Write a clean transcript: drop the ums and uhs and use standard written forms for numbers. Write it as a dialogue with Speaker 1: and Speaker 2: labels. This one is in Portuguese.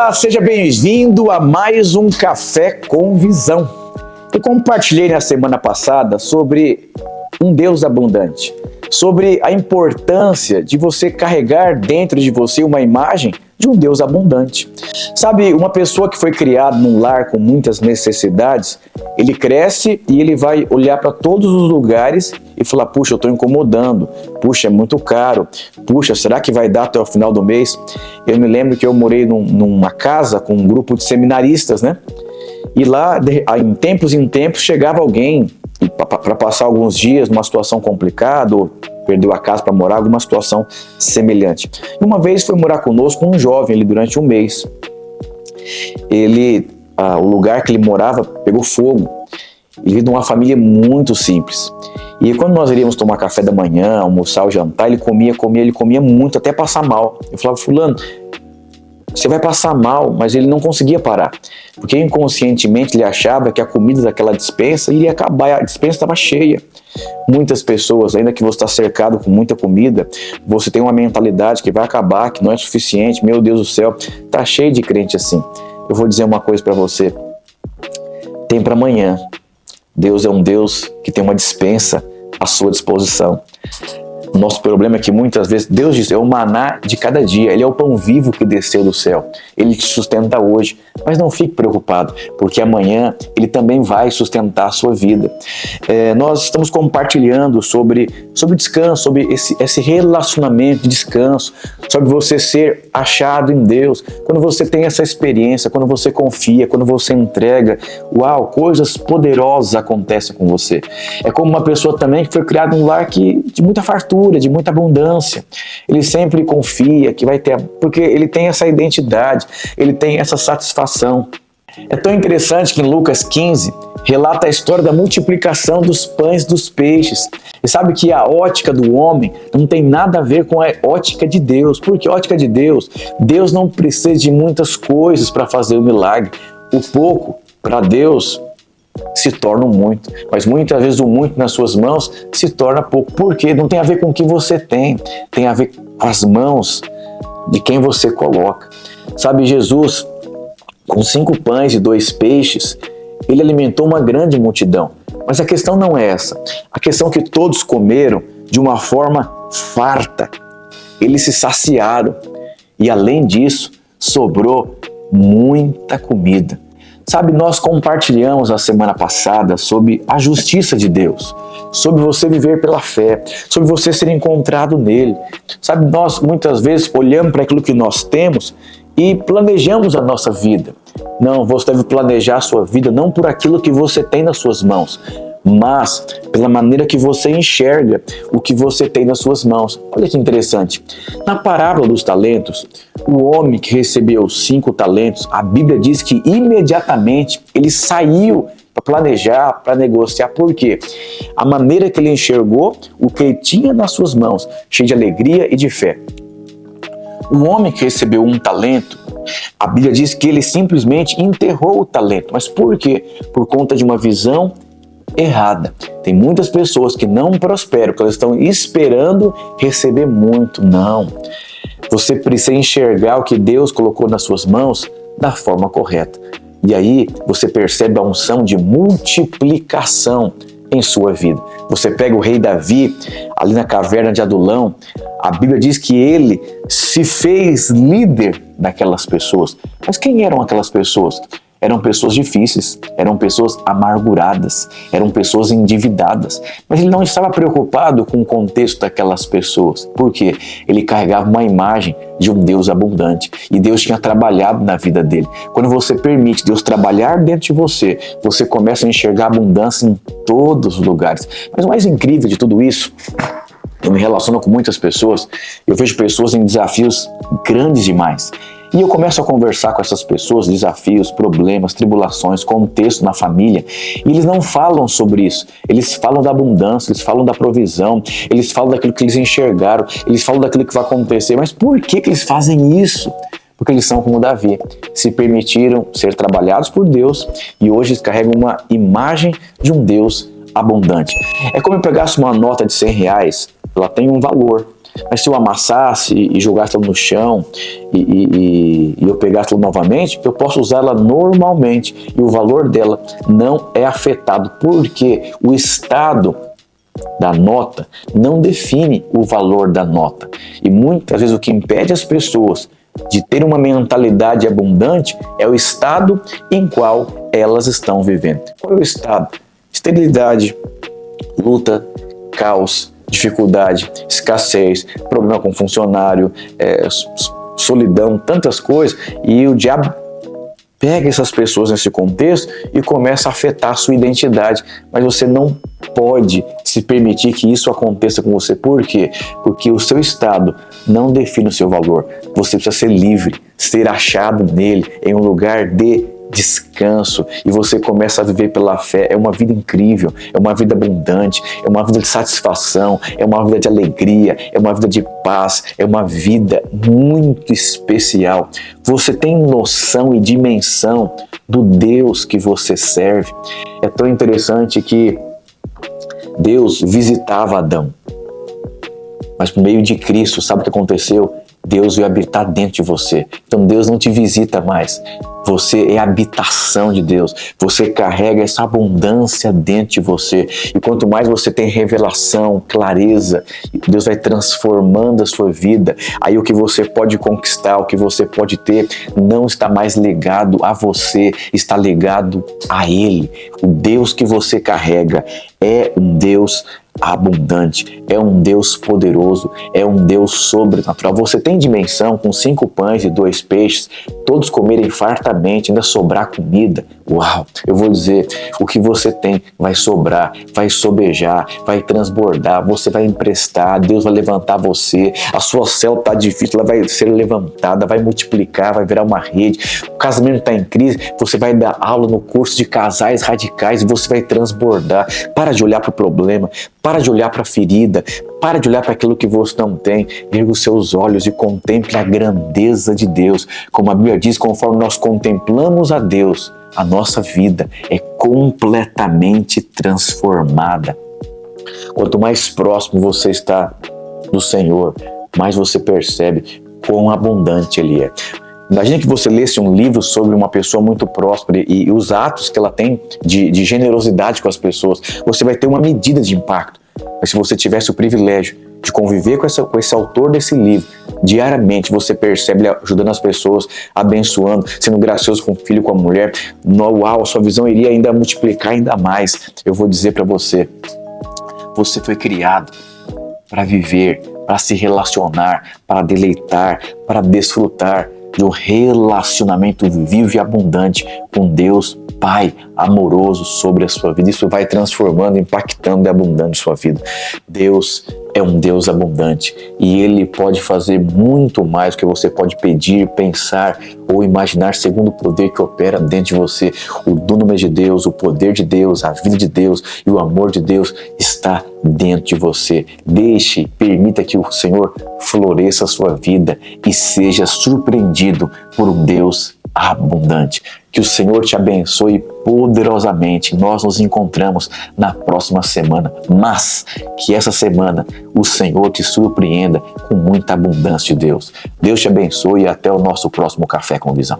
Speaker 1: Olá, seja bem-vindo a mais um Café com Visão. Eu compartilhei na semana passada sobre um Deus abundante, sobre a importância de você carregar dentro de você uma imagem de um Deus abundante. Sabe, uma pessoa que foi criada num lar com muitas necessidades, ele cresce e ele vai olhar para todos os lugares e falar: puxa, eu estou incomodando, puxa, é muito caro, puxa, será que vai dar até o final do mês? Eu me lembro que eu morei numa casa com um grupo de seminaristas, né? E lá, em tempos chegava alguém para passar alguns dias numa situação complicada, ou perdeu a casa para morar, alguma situação semelhante. E uma vez foi morar conosco um jovem ali durante um mês. O lugar que ele morava pegou fogo. Ele veio de uma família muito simples. E quando nós iríamos tomar café da manhã, almoçar ou jantar, ele comia muito, até passar mal. Eu falava: fulano, você vai passar mal, mas ele não conseguia parar, porque inconscientemente ele achava que a comida daquela despensa iria acabar, a despensa estava cheia. Muitas pessoas, ainda que você está cercado com muita comida, você tem uma mentalidade que vai acabar, que não é suficiente. Meu Deus do céu, tá cheio de crente assim. Eu vou dizer uma coisa para você: tem para amanhã. Deus é um Deus que tem uma despensa à sua disposição. O nosso problema é que muitas vezes Deus diz: é o maná de cada dia, Ele é o pão vivo que desceu do céu, Ele te sustenta hoje, mas não fique preocupado, porque amanhã Ele também vai sustentar a sua vida. Nós estamos compartilhando sobre descanso, sobre esse relacionamento de descanso, sobre você ser achado em Deus. Quando você tem essa experiência, quando você confia, quando você entrega, uau, coisas poderosas acontecem com você. É como uma pessoa também que foi criada num lar de muita fartura, de muita abundância. Ele sempre confia que vai ter, porque ele tem essa identidade, ele tem essa satisfação. É tão interessante que em Lucas 15 relata a história da multiplicação dos pães e dos peixes. E sabe que a ótica do homem não tem nada a ver com a ótica de Deus. Porque a ótica de Deus, Deus não precisa de muitas coisas para fazer o milagre. O pouco, para Deus, se torna um muito, mas muitas vezes o muito nas suas mãos se torna pouco, porque não tem a ver com o que você tem a ver com as mãos de quem você coloca. Sabe, Jesus, com 5 pães e 2 peixes, ele alimentou uma grande multidão, mas a questão não é essa. A questão é que todos comeram de uma forma farta, eles se saciaram e, além disso, sobrou muita comida. Sabe, nós compartilhamos a semana passada sobre a justiça de Deus, sobre você viver pela fé, sobre você ser encontrado nele. Sabe, nós muitas vezes olhamos para aquilo que nós temos e planejamos a nossa vida. Não, você deve planejar a sua vida não por aquilo que você tem nas suas mãos, mas pela maneira que você enxerga o que você tem nas suas mãos. Olha que interessante. Na parábola dos talentos, o homem que recebeu os 5 talentos, a Bíblia diz que imediatamente ele saiu para planejar, para negociar. Por quê? A maneira que ele enxergou o que ele tinha nas suas mãos, cheio de alegria e de fé. O homem que recebeu 1 talento, a Bíblia diz que ele simplesmente enterrou o talento. Mas por quê? Por conta de uma visão errada. Tem muitas pessoas que não prosperam, porque elas estão esperando receber muito. Não. Você precisa enxergar o que Deus colocou nas suas mãos da forma correta. E aí você percebe a unção de multiplicação em sua vida. Você pega o rei Davi, ali na caverna de Adulão, a Bíblia diz que ele se fez líder daquelas pessoas. Mas quem eram aquelas pessoas? Eram pessoas difíceis, eram pessoas amarguradas, eram pessoas endividadas. Mas ele não estava preocupado com o contexto daquelas pessoas. Por quê? Ele carregava uma imagem de um Deus abundante. E Deus tinha trabalhado na vida dele. Quando você permite Deus trabalhar dentro de você, você começa a enxergar abundância em todos os lugares. Mas o mais incrível de tudo isso, eu me relaciono com muitas pessoas, eu vejo pessoas em desafios grandes demais. E eu começo a conversar com essas pessoas, desafios, problemas, tribulações, contexto na família, e eles não falam sobre isso. Eles falam da abundância, eles falam da provisão, eles falam daquilo que eles enxergaram, eles falam daquilo que vai acontecer. Mas por que eles fazem isso? Porque eles são como Davi, se permitiram ser trabalhados por Deus e hoje eles carregam uma imagem de um Deus abundante. É como eu pegasse uma nota de R$100, ela tem um valor. Mas se eu amassasse e jogasse ela no chão e eu pegasse ela novamente, eu posso usar ela normalmente e o valor dela não é afetado, porque o estado da nota não define o valor da nota. E muitas vezes o que impede as pessoas de ter uma mentalidade abundante é o estado em qual elas estão vivendo. Qual é o estado? Esterilidade, luta, caos, dificuldade, escassez, problema com funcionário, solidão, tantas coisas, e o diabo pega essas pessoas nesse contexto e começa a afetar a sua identidade, mas você não pode se permitir que isso aconteça com você. Por quê? Porque o seu estado não define o seu valor. Você precisa ser livre, ser achado nele, em um lugar de descanso, e você começa a viver pela fé. É uma vida incrível, é uma vida abundante, é uma vida de satisfação, é uma vida de alegria, é uma vida de paz, é uma vida muito especial. Você tem noção e dimensão do Deus que você serve? É tão interessante que Deus visitava Adão, mas por meio de Cristo, sabe o que aconteceu? Deus veio habitar dentro de você. Então Deus não te visita mais. Você é a habitação de Deus. Você carrega essa abundância dentro de você. E quanto mais você tem revelação, clareza, Deus vai transformando a sua vida. Aí o que você pode conquistar, o que você pode ter, não está mais ligado a você, está ligado a Ele. O Deus que você carrega é um Deus abundante, é um Deus poderoso, é um Deus sobrenatural. Você tem dimensão com 5 pães e 2 peixes, todos comerem fartamente, ainda sobrar comida. Uau! Eu vou dizer, o que você tem vai sobrar, vai sobejar, vai transbordar, você vai emprestar, Deus vai levantar você, a sua célula está difícil, ela vai ser levantada, vai multiplicar, vai virar uma rede. O casamento está em crise, você vai dar aula no curso de casais radicais e você vai transbordar. Para de olhar para o problema, para de olhar para a ferida, para de olhar para aquilo que você não tem. Erga os seus olhos e contemple a grandeza de Deus. Como a Bíblia diz, conforme nós contemplamos a Deus, a nossa vida é completamente transformada. Quanto mais próximo você está do Senhor, mais você percebe quão abundante Ele é. Imagine que você lesse um livro sobre uma pessoa muito próspera e os atos que ela tem de generosidade com as pessoas. Você vai ter uma medida de impacto. Mas se você tivesse o privilégio de conviver com esse autor desse livro, diariamente você percebe ele ajudando as pessoas, abençoando, sendo gracioso com o filho, com a mulher, uau, sua visão iria ainda multiplicar ainda mais. Eu vou dizer para você, você foi criado para viver, para se relacionar, para deleitar, para desfrutar de um relacionamento vivo e abundante com Deus Pai amoroso sobre a sua vida. Isso vai transformando, impactando e abundando sua vida. Deus é um Deus abundante e Ele pode fazer muito mais do que você pode pedir, pensar ou imaginar, segundo o poder que opera dentro de você. O dunamis de Deus, o poder de Deus, a vida de Deus e o amor de Deus está dentro de você. Permita que o Senhor floresça a sua vida e seja surpreendido por um Deus abundante. Que o Senhor te abençoe poderosamente. Nós nos encontramos na próxima semana, mas que essa semana o Senhor te surpreenda com muita abundância de Deus. Deus te abençoe e até o nosso próximo Café com Visão.